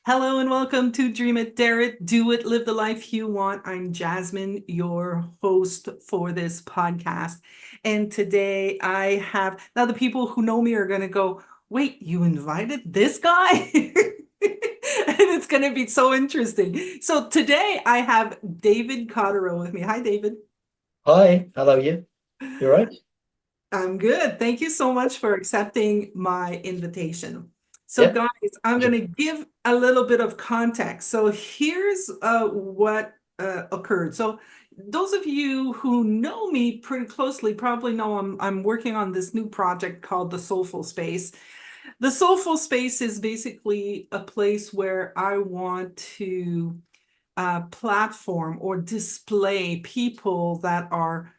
Hello and welcome to Dream It, Dare It, Do It, Live the Life You Want. I'm Jasmine, your host for this podcast. And today I have, now the people who know me are going to go, wait, you invited this guy? And it's going to be so interesting. So today I have David Cotterill with me. Hi, David. Hi, hello you. You all right? I'm good. Thank you so much for accepting my invitation. So, Yeah. guys, I'm going Pleasure. to give a little bit of context. So, here's what occurred. So, those of you who know me pretty closely probably know I'm working on this new project called the Soulful Space. The Soulful Space is basically a place where I want to platform or display people that are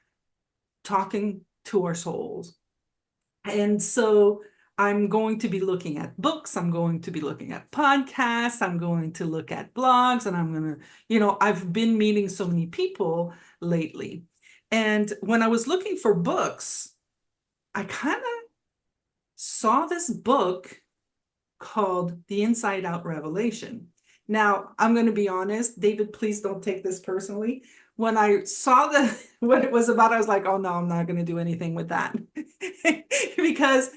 talking to our souls. And so I'm going to be looking at books, I'm going to be looking at podcasts, I'm going to look at blogs, and I'm going to, I've been meeting so many people lately. And when I was looking for books, I kind of saw this book called The Inside Out Revelation. Now, I'm going to be honest, David, please don't take this personally. When I saw what it was about, I was like, oh no, I'm not going to do anything with that. Because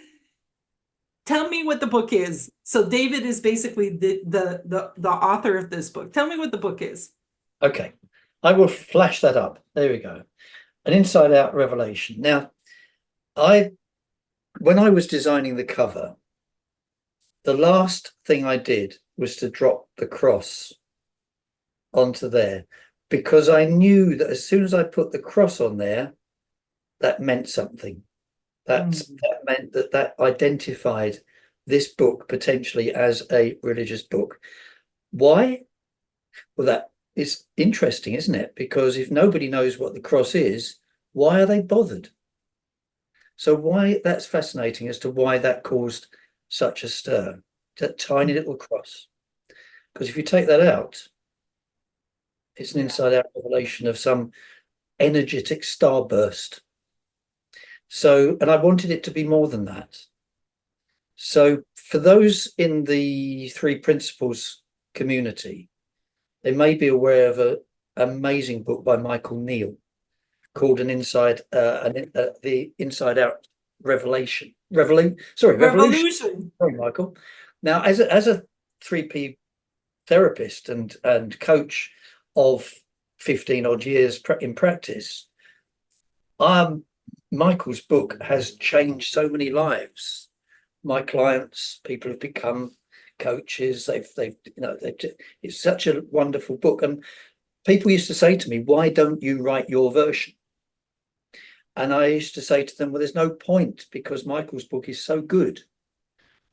tell me what the book is. So David is basically the author of this book. Tell me what the book is. Okay. I will flash that up. There we go. An inside out revelation. Now, I when I was designing the cover, the last thing I did was to drop the cross onto there because I knew that as soon as I put the cross on there, that meant something. Mm. That meant that identified this book potentially as a religious book. Why? Well, that is interesting, isn't it? Because if nobody knows what the cross is, why are they bothered? So why that's fascinating as to why that caused such a stir, that tiny little cross. Because if you take that out, it's an Yeah. inside out revelation of some energetic starburst. So, and I wanted it to be more than that. So for those in the three principles community, they may be aware of an amazing book by Michael Neal called the Inside Out Revolution. Revolution. Sorry, Michael. Now, as a 3P therapist and coach of 15 odd years in practice, um, Michael's book has changed so many lives. My clients, people have become coaches. It's such a wonderful book, and people used to say to me, "Why don't you write your version?" And I used to say to them, well, there's no point because Michael's book is so good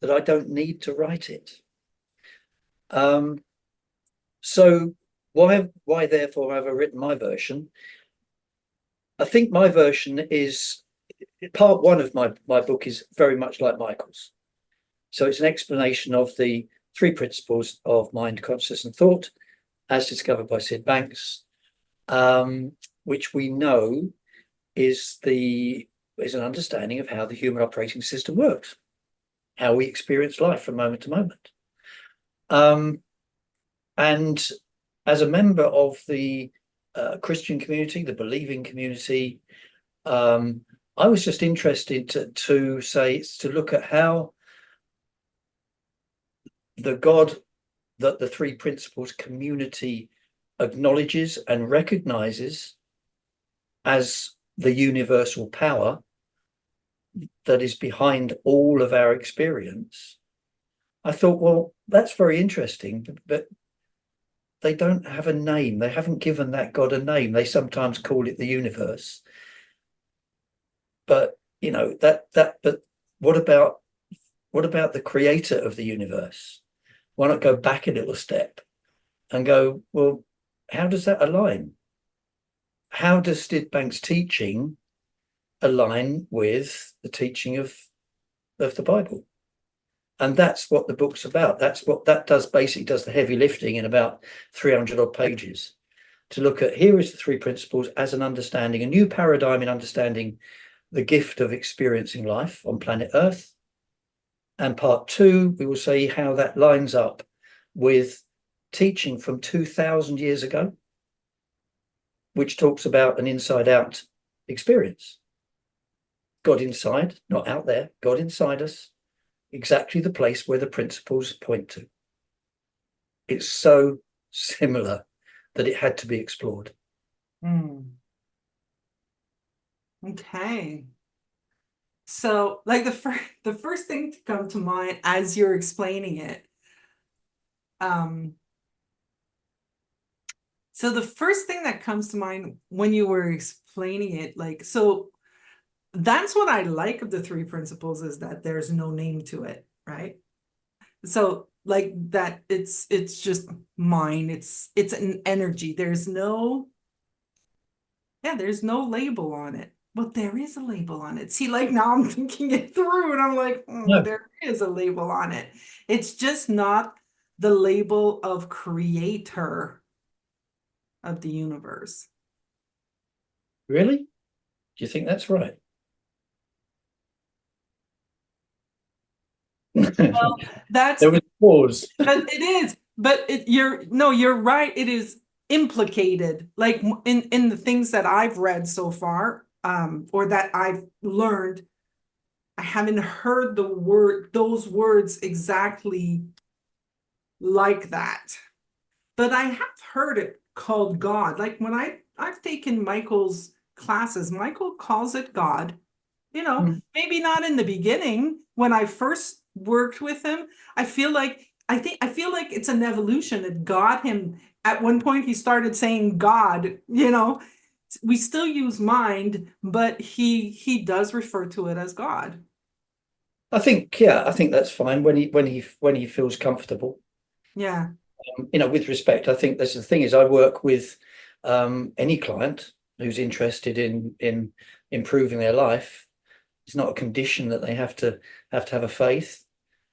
that I don't need to write it. Um, so why therefore have I written my version? I think my version is part one of my book is very much like Michael's. So it's an explanation of the three principles of mind, consciousness, and thought, as discovered by Sid Banks, which we know is an understanding of how the human operating system works, how we experience life from moment to moment. And as a member of the Christian community, the believing community, I was just interested to look at how the God that the three principles community acknowledges and recognizes as the universal power that is behind all of our experience. I thought, well, that's very interesting, but they don't have a name. They haven't given that God a name. They sometimes call it the universe. But but what about the creator of the universe? Why not go back a little step and go, well, how does that align? How does Sid Banks' teaching align with the teaching of the Bible? And that's what the book's about. That's what that does, basically does the heavy lifting in about 300 odd pages to look at here is the three principles as an understanding, a new paradigm in understanding the gift of experiencing life on planet Earth. And part two, we will see how that lines up with teaching from 2000 years ago, which talks about an inside out experience. God inside, not out there, God inside us, exactly the place where the principles point to. It's so similar that it had to be explored. Okay. So, like the first thing to come to mind as you're explaining it, so the first thing that comes to mind when you were explaining it, like, so that's what I like of the three principles is that there's no name to it, right? So like that it's just mind, it's an energy. There's no label on it. Well, there is a label on it. See, like now I'm thinking it through and I'm like, No, there is a label on it. It's just not the label of creator of the universe. really? Do you think that's right? That's There was pause. But it is, but you're right. It is implicated, like in the things that I've read so far, or that I've learned. I haven't heard those words exactly like that, but I have heard it called God. Like when I've taken Michael's classes, Michael calls it God. Maybe not in the beginning when I first worked with him. I feel like it's an evolution. It got him at one point he started saying God. We still use mind, but he does refer to it as God. I think that's fine when he feels comfortable. Yeah. With respect, I think that's the thing is I work with any client who's interested in improving their life. It's not a condition that they have a faith.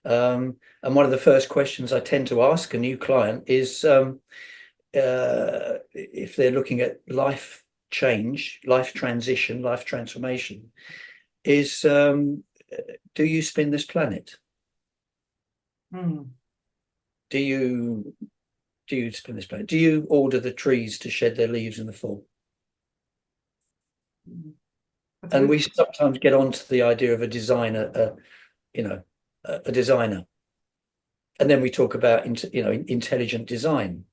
And one of the first questions I tend to ask a new client is if they're looking at life change, life transition, life transformation, is do you spin this planet? Hmm. Do you spin this planet? Do you order the trees to shed their leaves in the fall? That's And good. we sometimes get onto the idea of a designer, a designer, and then we talk about intelligent design.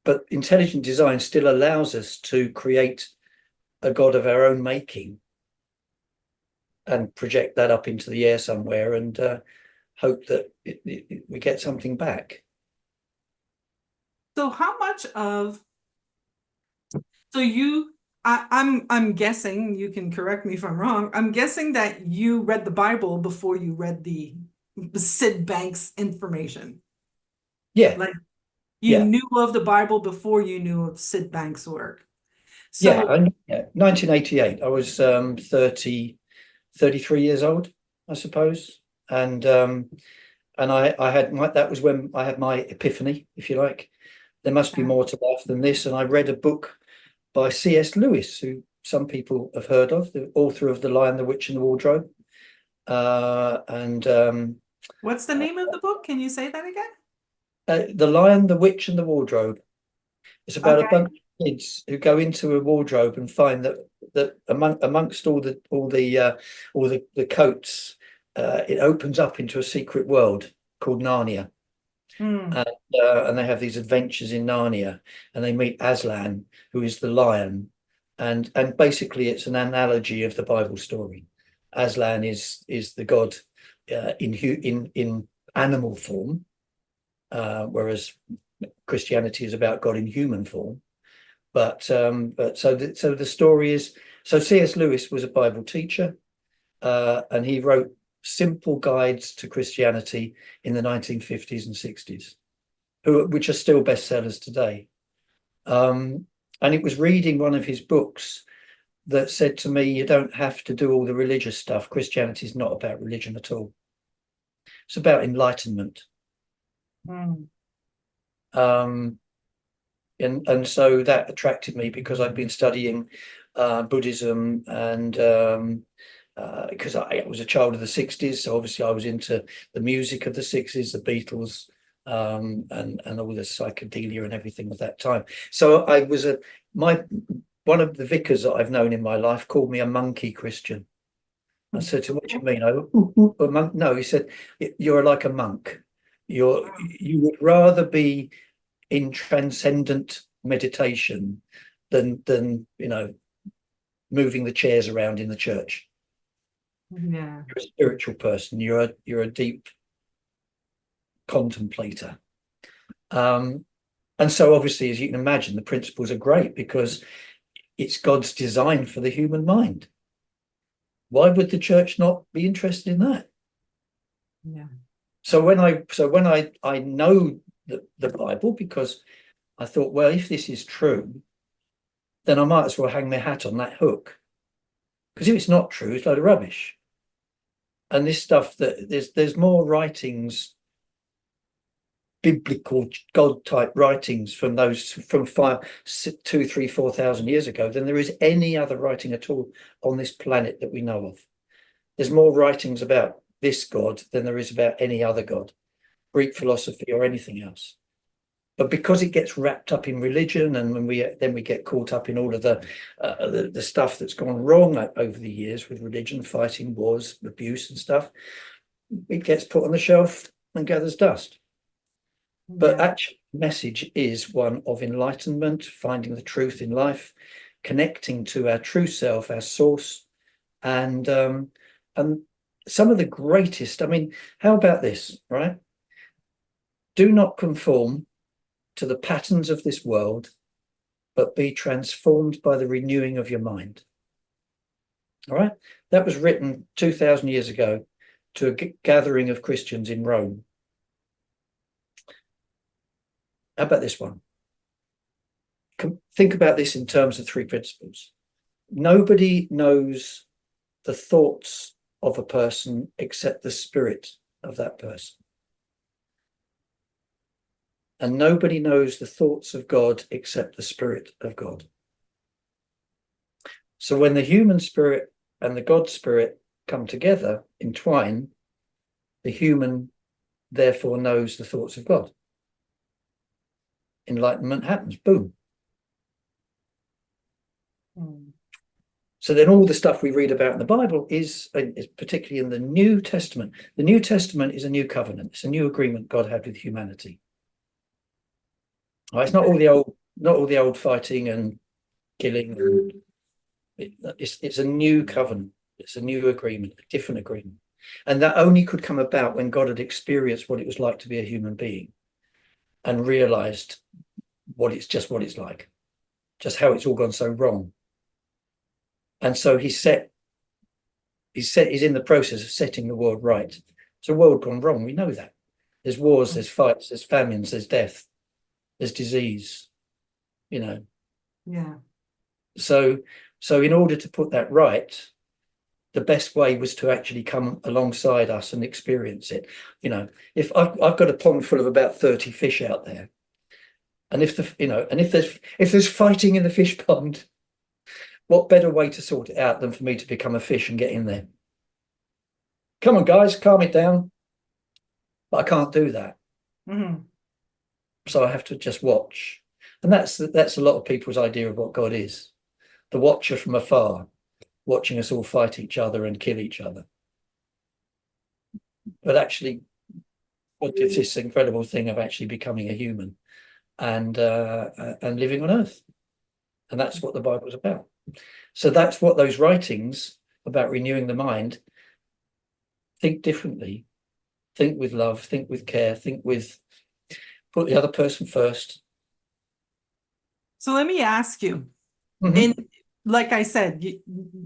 But intelligent design still allows us to create a god of our own making and project that up into the air somewhere and hope that we get something back. So how much of so you I'm guessing, you can correct me if I'm wrong. I'm guessing that you read the Bible before you read the Sid Banks information. Yeah, Like you yeah, knew of the Bible before you knew of Sid Banks' work. yeah. So, 1988, I was 33 years old, I suppose. And I had that was when I had my epiphany, if you like. There must be more to life than this. And I read a book by C.S. Lewis, who some people have heard of, the author of The Lion, the Witch, and the Wardrobe. And what's the name of the book? Can you say that again? The Lion, the Witch, and the Wardrobe. It's about a Okay. bunch of kids who go into a wardrobe and find that amongst all the coats, it opens up into a secret world called Narnia. Hmm. And they have these adventures in Narnia, and they meet Aslan, who is the lion, and basically it's an analogy of the Bible story. Aslan is the god in animal form, whereas Christianity is about God in human form. But so the story is so C.S. Lewis was a Bible teacher, and he wrote simple guides to Christianity in the 1950s and 60s, which are still bestsellers today. And it was reading one of his books that said to me, you don't have to do all the religious stuff. Christianity is not about religion at all. It's about enlightenment. Hmm. Um, and so that attracted me because I'd been studying Buddhism and because I was a child of the 60s. So obviously I was into the music of the 60s, the Beatles, and all the psychedelia and everything of that time. So I was one of the vicars that I've known in my life called me a monkey Christian. I said to him, "What do you mean?" A monk? No, he said, "You're like a monk. You would rather be in transcendent meditation than moving the chairs around in the church. Yeah. You're a spiritual person. You're a deep contemplator." And so obviously, as you can imagine, the principles are great because it's God's design for the human mind. Why would the church not be interested in that? Yeah. So when I know the Bible, because I thought, well, if this is true, then I might as well hang my hat on that hook. Because if it's not true, it's a load of rubbish. And this stuff that there's more writings, biblical God type writings from 2, 3, 4,000 years ago than there is any other writing at all on this planet that we know of. There's more writings about this God than there is about any other God, Greek philosophy or anything else. But because it gets wrapped up in religion, and when we get caught up in all of the stuff that's gone wrong over the years with religion, fighting wars, abuse and stuff, it gets put on the shelf and gathers dust. But actually, the message is one of enlightenment, finding the truth in life, connecting to our true self, our source, and some of the greatest. I mean, how about this, right? Do not conform to the patterns of this world, but be transformed by the renewing of your mind. All right, that was written 2,000 years ago to a gathering of Christians in Rome. How about this one? Think about this in terms of three principles. Nobody knows the thoughts of a person except the spirit of that person. And nobody knows the thoughts of God except the spirit of God. So when the human spirit and the God spirit come together, entwine, the human therefore knows the thoughts of God. Enlightenment happens, boom. So then all the stuff we read about in the Bible is particularly in the New Testament. The New Testament is a new covenant. It's a new agreement God had with humanity. It's not all the old fighting and killing. It's a new covenant. It's a new agreement, a different agreement. And that only could come about when God had experienced what it was like to be a human being and realized what it's like, just how it's all gone so wrong. And so he's in the process of setting the world right. It's a world gone wrong. We know that. There's wars, there's fights, there's famines, there's death, there's disease, Yeah. So in order to put that right, the best way was to actually come alongside us and experience it. If I've got a pond full of about 30 fish out there, and if there's fighting in the fish pond, what better way to sort it out than for me to become a fish and get in there? Come on, guys, calm it down. But I can't do that. Mm-hmm. So I have to just watch. And that's a lot of people's idea of what God is. The watcher from afar, watching us all fight each other and kill each other. But actually, what gives this incredible thing of actually becoming a human and living on earth? And that's what the Bible is about. So that's what those writings about renewing the mind, think differently, think with love, think with care, put the other person first. So let me ask you, Mm-hmm. like I said,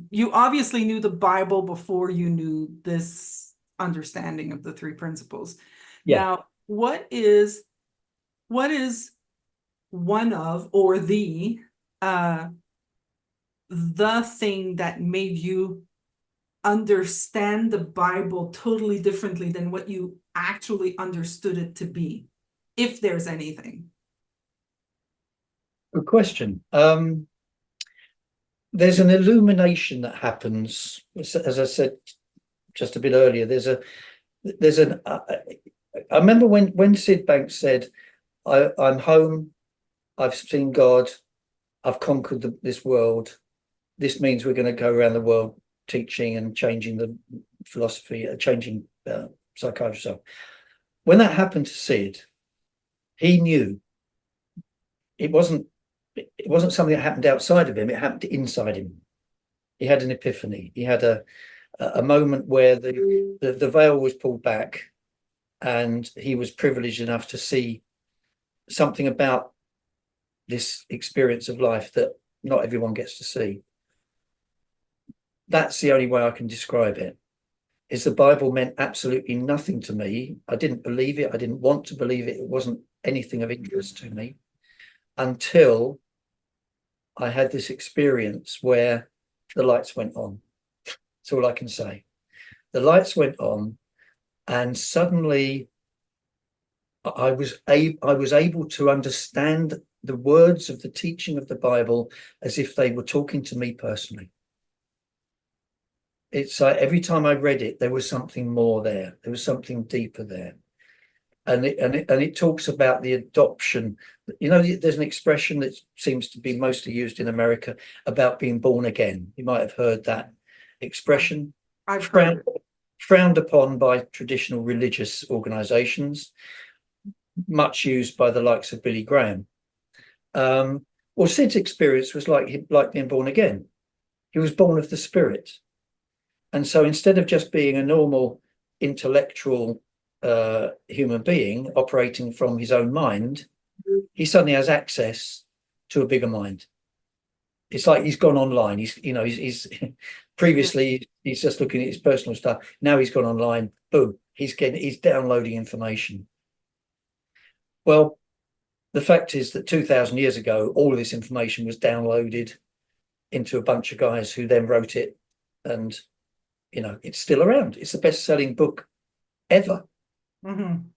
you obviously knew the Bible before you knew this understanding of the three principles. Yeah. Now, what is one of or the thing that made you understand the Bible totally differently than what you actually understood it to be, if there's anything? Good question. There's an illumination that happens, as I said just a bit earlier. There's an I remember when Sid Banks said, I'm home, I've seen God, I've conquered this world. This means we're going to go around the world teaching and changing the philosophy, changing psychiatry. So when that happened to Sid, he knew it wasn't something that happened outside of him, it happened inside him. He had an epiphany. He had a moment where the veil was pulled back, and he was privileged enough to see something about this experience of life that not everyone gets to see. That's the only way I can describe it. Is the Bible meant absolutely nothing to me. I didn't believe it. I didn't want to believe it. It wasn't anything of interest to me until I had this experience where the lights went on. That's all I can say. The lights went on, and suddenly I was able to understand the words of the teaching of the Bible as if they were talking to me personally. It's like every time I read it, there was something more there. There was something deeper there. And it talks about the adoption. You know, there's an expression that seems to be mostly used in America about being born again. You might have heard that expression. I've frowned, heard it. frowned upon by traditional religious organizations, much used by the likes of Billy Graham. Well, Sid's experience was like being born again. He was born of the Spirit. And so instead of just being a normal intellectual human being operating from his own mind, he suddenly has access to a bigger mind. It's like he's gone online. He's previously he's just looking at his personal stuff. Now he's gone online. Boom, he's downloading information. Well, the fact is that 2,000 years ago, all of this information was downloaded into a bunch of guys who then wrote it, and it's still around. It's the best-selling book ever. Mm-hmm.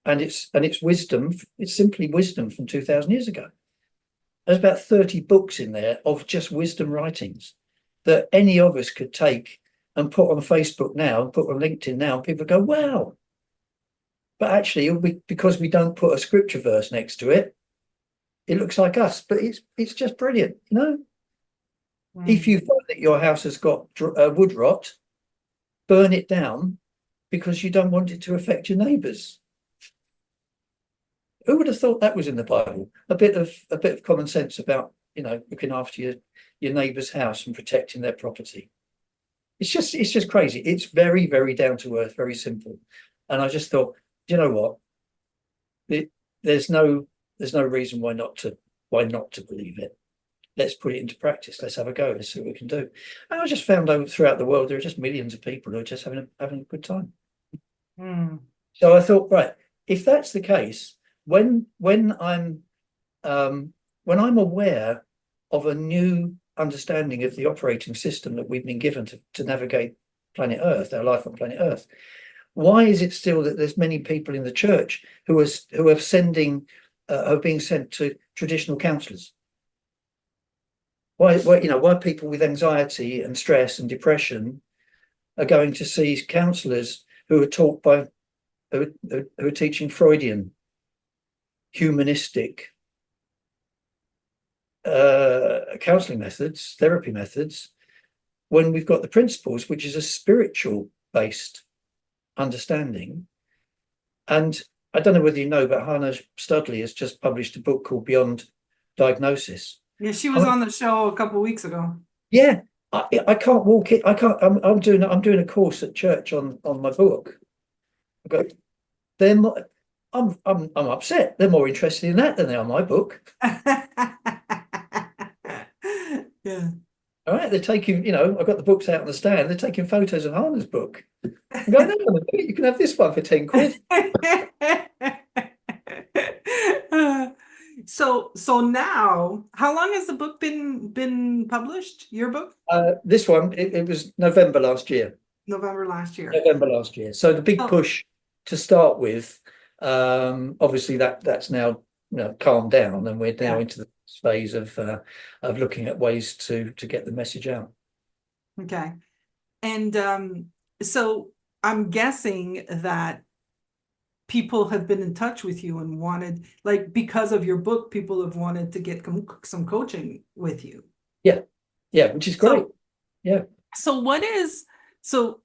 And it's wisdom. It's simply wisdom from 2,000 years ago. There's about 30 books in there of just wisdom writings that any of us could take and put on Facebook now and put on LinkedIn now, and people go, wow. But actually, because we don't put a scripture verse next to it, it looks like us. But it's just brilliant, If you find that your house has got wood rot, burn it down because you don't want it to affect your neighbours. Who would have thought that was in the Bible? A bit of common sense about looking after your neighbour's house and protecting their property. It's just crazy. It's very, very down to earth, very simple. And I just thought, you know what? There's no reason why not to believe it. Let's put it into practice. Let's have a go. Let's see what we can do. And I just found throughout the world there are just millions of people who are just having a good time. Mm. So I thought, right, if that's the case, when I'm aware of a new understanding of the operating system that we've been given to navigate planet Earth, our life on planet Earth, why is it still that there's many people in the church who are being sent to traditional counsellors? Why people with anxiety and stress and depression are going to see counsellors who are teaching Freudian, humanistic counselling methods, therapy methods, when we've got the principles, which is a spiritual based understanding. And I don't know whether you know, but Hannah Studley has just published a book called Beyond Diagnosis. Yeah, she was on the show a couple of weeks ago. Yeah, I can't walk it. I can't. I'm doing a course at church on my book. I'm upset. They're more interested in that than they are my book. Yeah. All right, they're taking. I've got the books out on the stand. They're taking photos of Hannah's book. I'm going, no, you can have this one for 10 quid. So now, how long has the book been published? Your book? This one, it was November last year. November last year. November last year. So the big push to start with, obviously that's now calmed down, and we're now into the phase of looking at ways to get the message out. Okay. And so I'm guessing that people have been in touch with you and wanted, like, because of your book, people have wanted to get some coaching with you. Yeah, yeah, which is great. So, Yeah. so what is, so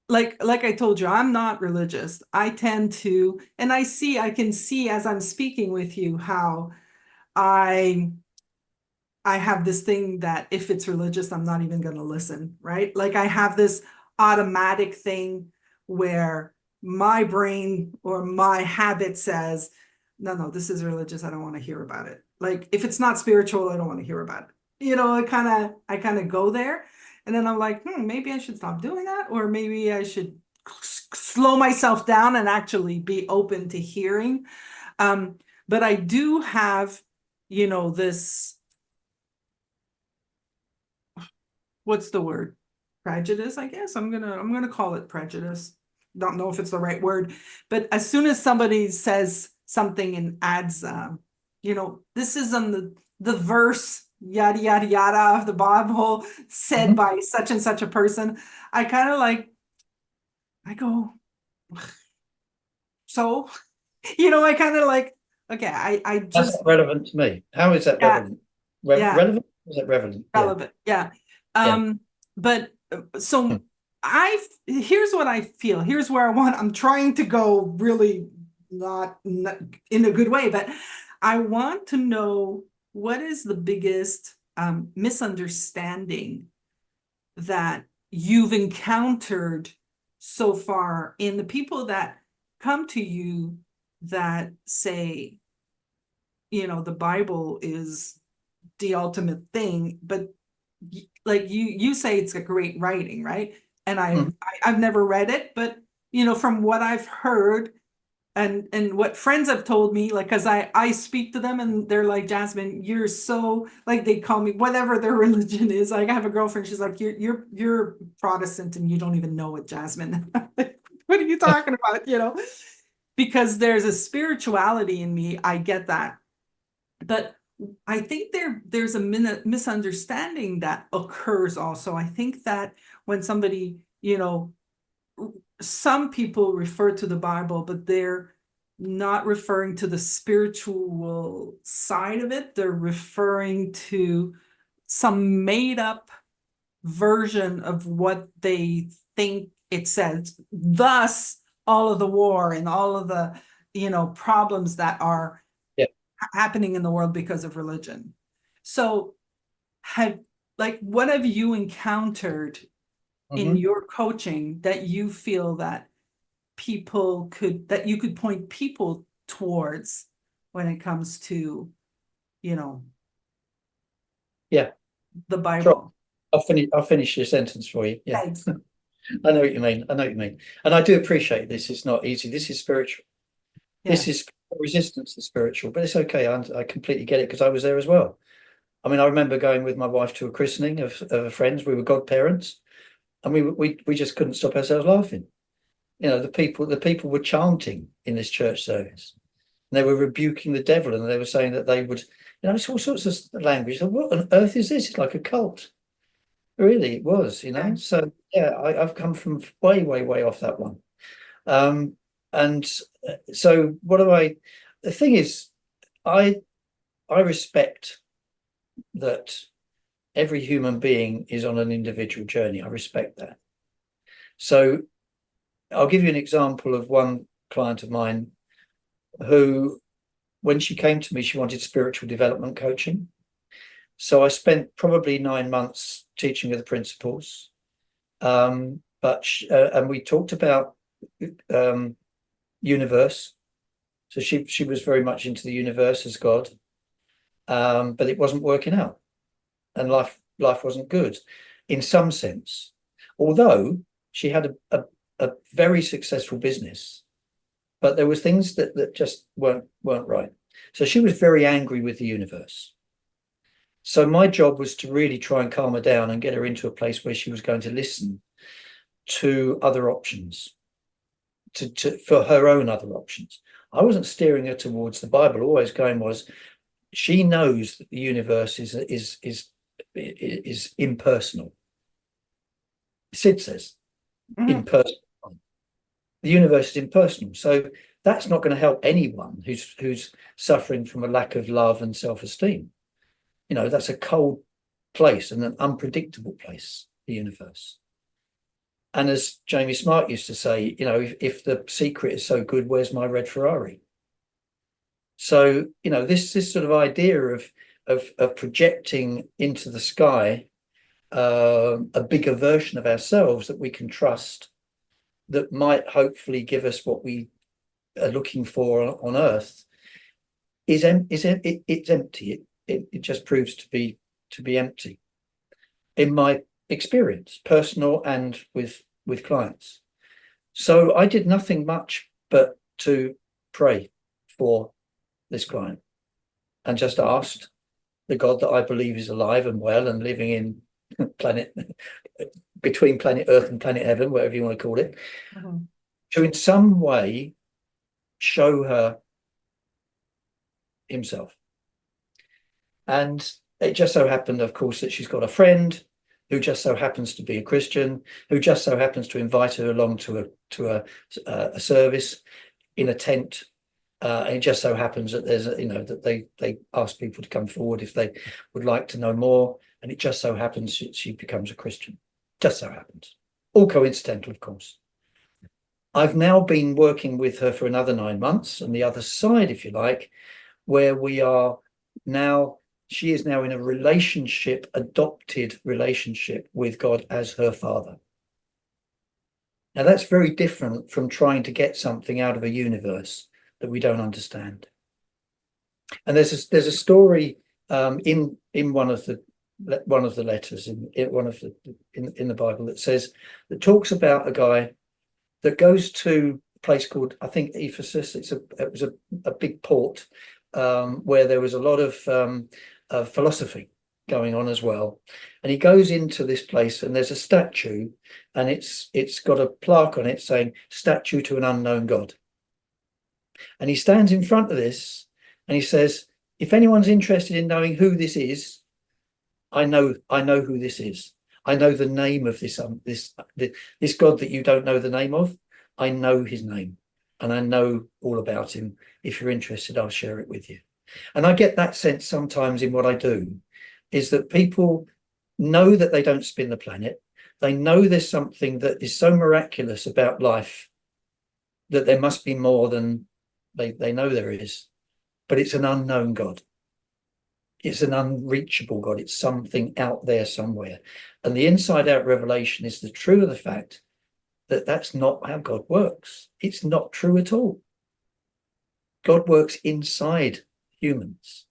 like I told you, I'm not religious. I tend to, and I can see as I'm speaking with you how I I have this thing that if it's religious, I'm not even going to listen, right? Like I have this automatic thing where my brain or my habit says, no, no, this is religious. I don't want to hear about it. Like if it's not spiritual, I don't want to hear about it. I kind of go there. And then I'm like, maybe I should stop doing that, or maybe I should slow myself down and actually be open to hearing. But I do have, this, what's the word? Prejudice, I guess. I'm gonna call it prejudice. Don't know if it's the right word, but as soon as somebody says something and adds, this is on the verse, yada yada yada of the Bible said Mhm. by such and such a person, I kind of like, I go, so, I kind of like, okay, I That's just, not relevant to me. How is that yeah, relevant? yeah. Relevant? Is it relevant? Yeah, Relevant. Yeah. yeah. But Hmm. so here's what I feel. Here's where I'm trying to go really not in a good way, but I want to know what is the biggest misunderstanding that you've encountered so far in the people that come to you that say, the Bible is the ultimate thing, but like you say it's a great writing, right? And Mhm. I've never read it, but from what I've heard and what friends have told me, like because I speak to them and they're like, Jasmine, you're so, like, they call me whatever their religion is. Like I have a girlfriend, she's like, you're Protestant and you don't even know it, Jasmine. What are you talking about? Because there's a spirituality in me, I get that, but I think there's a misunderstanding that occurs also. I think that when somebody, some people refer to the Bible, but they're not referring to the spiritual side of it. They're referring to some made up version of what they think it says. Thus, all of the war and all of the, problems that are Yeah. happening in the world because of religion. So, have what have you encountered in Mhm. your coaching that you feel that that you could point people towards when it comes to, you know, Yeah. the Sure. Bible? I'll finish your sentence for you. Yeah. Thanks. I know what you mean. I know what you mean. And I do appreciate this. It's not easy. This is spiritual. This Yes. is resistance to spiritual, but it's okay. I completely get it because I was there as well. I mean, I remember going with my wife to a christening of a friend's. We were godparents, and we just couldn't stop ourselves laughing. The people were chanting in this church service. And they were rebuking the devil, and they were saying that they would, it's all sorts of language. So what on earth is this? It's like a cult. Really, it was, Okay. So yeah, I've come from way, way, way off that one. Um, and so what do I? The thing is, I I respect that every human being is on an individual journey. I respect that. So I'll give you an example of one client of mine who, when she came to me, she wanted spiritual development coaching. So I spent probably 9 months teaching her the principles. And we talked about um, universe. So she was very much into the universe as God, but it wasn't working out, and life wasn't good, in some sense. Although she had a very successful business, but there was things that just weren't right. So she was very angry with the universe. So my job was to really try and calm her down and get her into a place where she was going to listen to other options, for her own other options. I wasn't steering her towards the Bible. Always going was, she knows that the universe is impersonal. Sid says. Mhm. impersonal. The universe is impersonal, so that's not going to help anyone who's suffering from a lack of love and self-esteem. You know, that's a cold place and an unpredictable place, the universe. And as Jamie Smart used to say, you know, if the secret is so good, where's my red Ferrari? So, you know, this sort of idea of projecting into the sky a bigger version of ourselves that we can trust, that might hopefully give us what we are looking for on Earth, it's empty. It just proves to be empty in my experience, personal and with clients. So I did nothing much but to pray for this client and just asked the God that I believe is alive and well and living in planet between planet Earth and planet Heaven, whatever you want to call it, Mhm. to in some way show her himself. And it just so happened, of course, that she's got a friend who just so happens to be a Christian, who just so happens to invite her along to a service in a tent. And it just so happens that there's that they ask people to come forward if they would like to know more. And it just so happens she becomes a Christian. Just so happens. All coincidental, of course. I've now been working with her for another 9 months on the other side, if you like, where we are now, she is now in a relationship, adopted relationship with God as her father. Now that's very different from trying to get something out of a universe that we don't understand. And there's a story in one of the letters in the Bible that talks about a guy that goes to a place called, I think, Ephesus. It was a big port where there was a lot of philosophy going on as well. And he goes into this place and there's a statue and it's got a plaque on it saying statue to an unknown God. And he stands in front of this and he says, if anyone's interested in knowing who this is, I know who this is. I know the name of this God that you don't know the name of. I know his name and I know all about him. If you're interested, I'll share it with you. And I get that sense sometimes in what I do, is that people know that they don't spin the planet. They know there's something that is so miraculous about life that there must be more than they know there is, but it's an unknown God. It's an unreachable God. It's something out there somewhere. And the inside out revelation is the truth of the fact that that's not how God works. It's not true at all. God works inside humans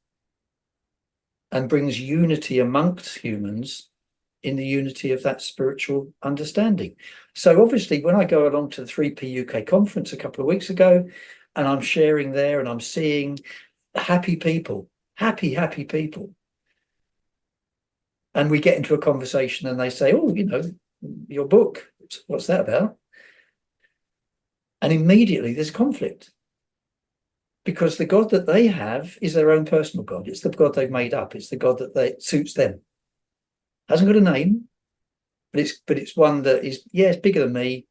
and brings unity amongst humans in the unity of that spiritual understanding. So obviously, when I go along to the 3P UK conference a couple of weeks ago, and I'm sharing there and I'm seeing happy people, happy people. And we get into a conversation and they say, oh, your book, what's that about? And immediately there's conflict because the God that they have is their own personal God. It's the God they've made up. It's the God that suits them. Hasn't got a name, but it's one that is, it's bigger than me.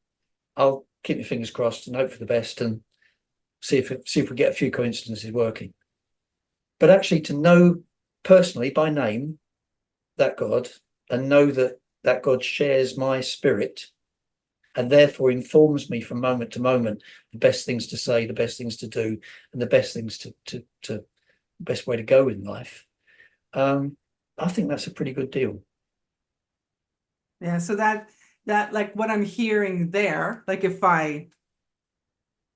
I'll keep my fingers crossed and hope for the best and see if we get a few coincidences working. But actually to know personally by name that God and know that God shares my spirit and therefore informs me from moment to moment the best things to say, the best things to do, and the best things to best way to go in life. I think that's a pretty good deal. Yeah, so that like what I'm hearing there, like if I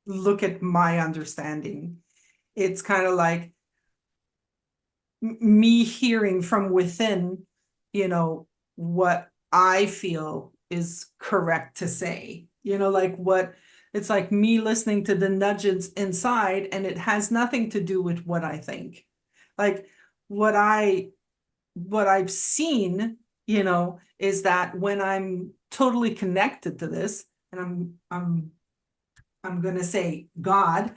look at my understanding, it's kind of like me hearing from within, what I feel is correct to say. Like what it's like me listening to the nudges inside, and it has nothing to do with what I think. Like what I've seen, is that when I'm totally connected to this, and I'm gonna say God,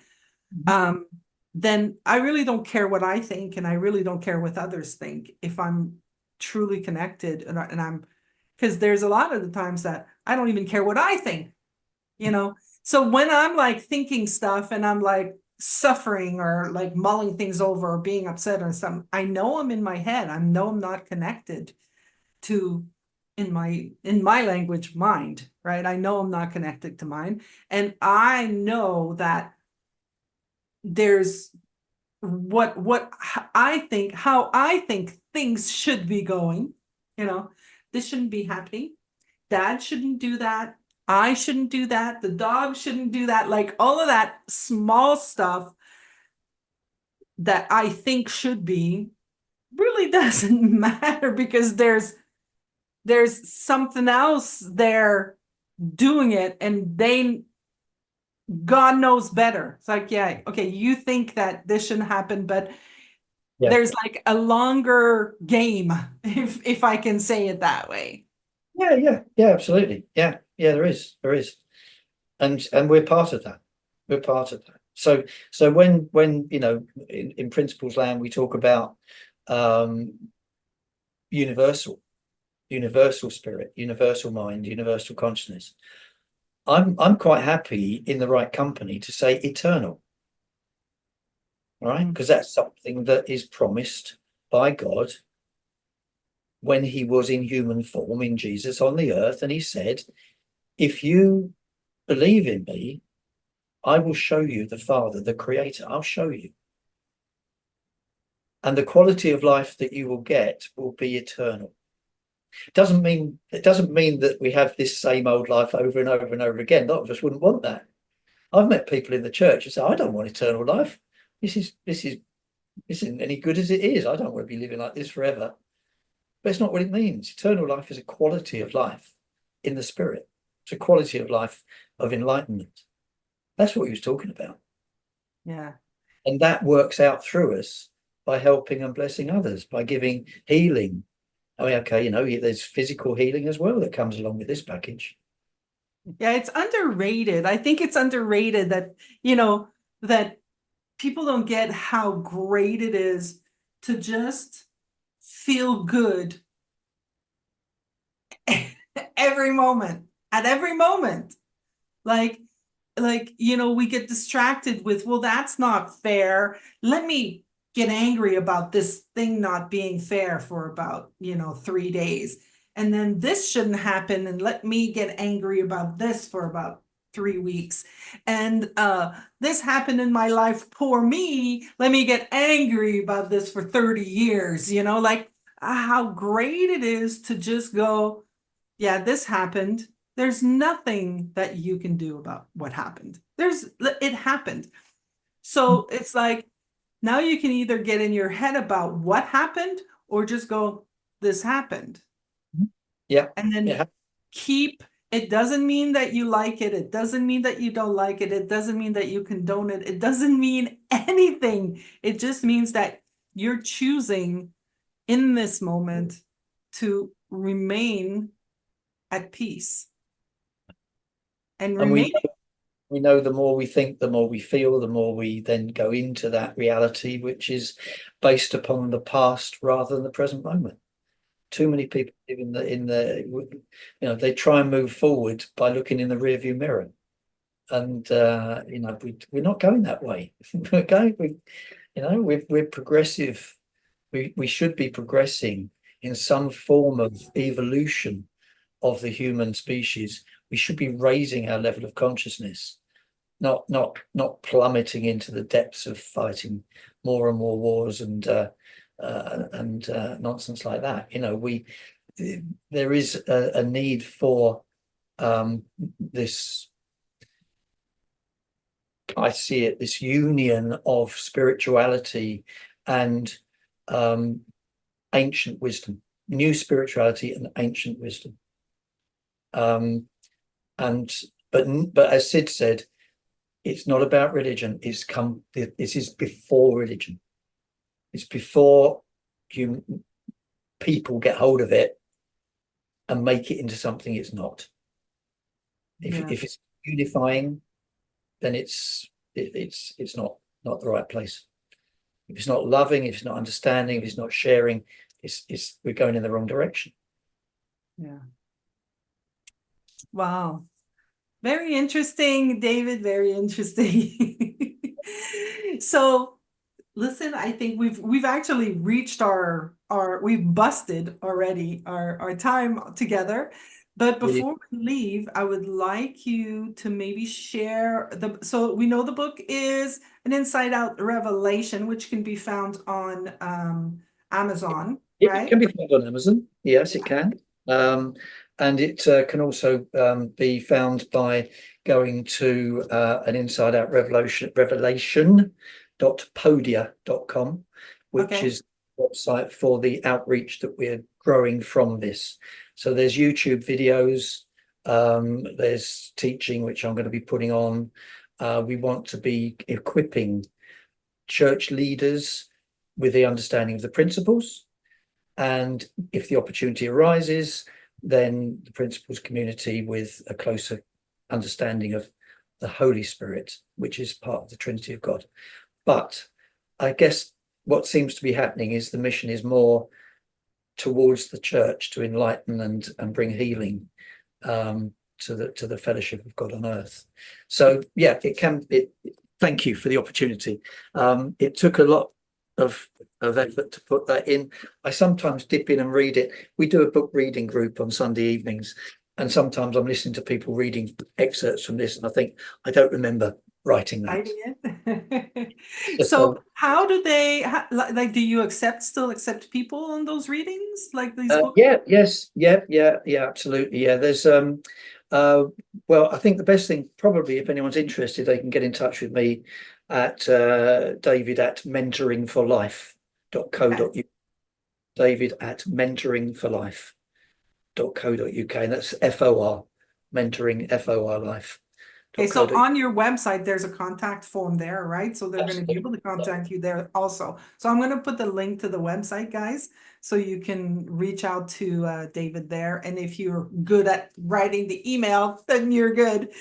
um, then I really don't care what I think, and I really don't care what others think if I'm truly connected, and I'm because there's a lot of the times that I don't even care what I think, you know? So when I'm like thinking stuff and I'm like suffering or like mulling things over or being upset or something, I know I'm in my head. I know I'm not connected to in my language mind, right? I know I'm not connected to mind. And I know that there's what I think, how I think things should be going, you know, this shouldn't be happening. Dad shouldn't do that. I shouldn't do that. The dog shouldn't do that. Like all of that small stuff that I think should be really doesn't matter because there's something else there doing it and they God knows better. It's like, yeah, okay, you think that this shouldn't happen, but Yeah. there's like a longer game, if I can say it that way. Yeah, absolutely. Yeah, there is. And we're part of that. We're part of that. So when in principles land we talk about um universal, universal spirit, universal mind, universal consciousness. I'm quite happy in the right company to say eternal, right? Mm. Because that's something that is promised by God when he was in human form in Jesus on the earth, and he said, if you believe in me, I will show you the Father, the Creator. I'll show you. And the quality of life that you will get will be eternal. It doesn't mean that we have this same old life over and over and over again. A lot of us wouldn't want that. I've met people in the church who say, I don't want eternal life. This isn't any good as it is. I don't want to be living like this forever. But it's not what it means. Eternal life is a quality of life in the spirit. It's a quality of life of enlightenment. That's what he was talking about. Yeah. And that works out through us by helping and blessing others, by giving healing. I mean, okay, there's physical healing as well that comes along with this package. Yeah, it's underrated. I think it's underrated that people don't get how great it is to just feel good every moment, at every moment. Like, we get distracted with, well, that's not fair. Let me get angry about this thing not being fair for about, 3 days. And then this shouldn't happen. And let me get angry about this for about 3 weeks. And this happened in my life, poor me. Let me get angry about this for 30 years, like how great it is to just go, yeah, this happened. There's nothing that you can do about what happened. It happened. So it's like now you can either get in your head about what happened or just go, this happened. Yeah. And then Yeah. it doesn't mean that you like it. It doesn't mean that you don't like it. It doesn't mean that you condone it. It doesn't mean anything. It just means that you're choosing in this moment to remain at peace and And remain. we know the more we think, the more we feel, the more we then go into that reality, which is based upon the past rather than the present moment. Too many people live they try and move forward by looking in the rearview mirror. And we're not going that way. We're progressive. We should be progressing in some form of evolution of the human species. We should be raising our level of consciousness, not plummeting into the depths of fighting more and more wars and nonsense like that. There is a need for this. I see it, this union of spirituality and ancient wisdom, new spirituality and ancient wisdom. And but as Sid said, it's not about religion. This is before religion. It's before people get hold of it and make it into something it's not. Yeah. If it's unifying, then it's not the right place. If it's not loving, if it's not understanding, if it's not sharing, it's we're going in the wrong direction. Yeah. Wow. Very interesting, David. Very interesting. So listen, I think we've actually reached our we've busted already our time together. But Really, before we leave, I would like you to maybe share so we know the book is an Inside Out Revelation, which can be found on Amazon, it right? can be found on Amazon. Yes, it can. Um, and it can also be found by going to an Inside Out revelation.podia.com, which Okay. is the website for the outreach that we're growing from this. So there's YouTube videos, there's teaching, which I'm going to be putting on. We want to be equipping church leaders with the understanding of the principles, and if the opportunity arises, then the principles community with a closer understanding of the Holy Spirit, which is part of the Trinity of God. But I guess what seems to be happening is the mission is more towards the church to enlighten and bring healing to the fellowship of God on earth. So yeah, it can. Thank you for the opportunity. It took a lot of effort to put that in. I sometimes dip in and read it. We do a book reading group on Sunday evenings, and sometimes I'm listening to people reading excerpts from this, and I think I don't remember writing that. Writing it. So So how do they like do you still accept people on those readings like these books? yeah, yes, yeah, absolutely. Yeah, there's uh well, I think the best thing probably if anyone's interested, they can get in touch with me at David at Okay. mentoringforlife.co.uk. David at mentoringforlife.co.uk, and that's FOR, mentoring FOR Okay, so life.co.uk. on your website, there's a contact form there, right? So they're going to be able Absolutely. to contact you there also. So I'm going to put the link to the website, guys, so you can reach out to David there. And if you're good at writing the email, then you're good.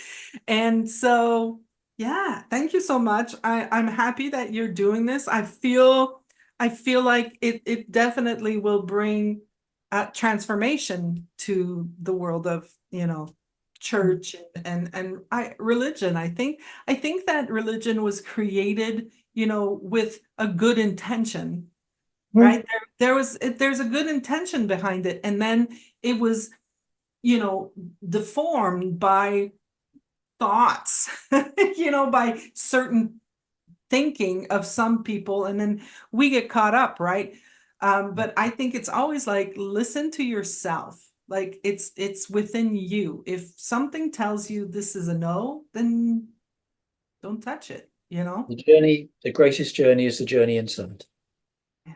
And so, yeah, thank you so much. I'm happy that you're doing this. I feel like it definitely will bring transformation to the world of, church and religion. I think that religion was created, with a good intention, Mm. right? There's a good intention behind it, and then it was, deformed by thoughts, by certain thinking of some people, and then we get caught up, right? But I think it's always like listen to yourself. Like it's within you. If something tells you this is a no, then don't touch it. The journey, the greatest journey is the journey inside. Yeah.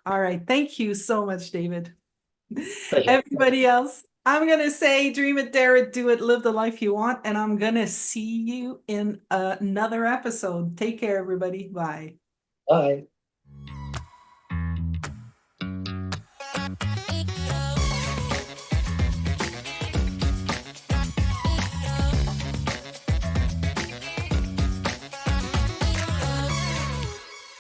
All right. Thank you so much, David. Pleasure. Everybody else, I'm going to say dream it, dare it, do it, live the life you want. And I'm going to see you in another episode. Take care, everybody. Bye. Bye.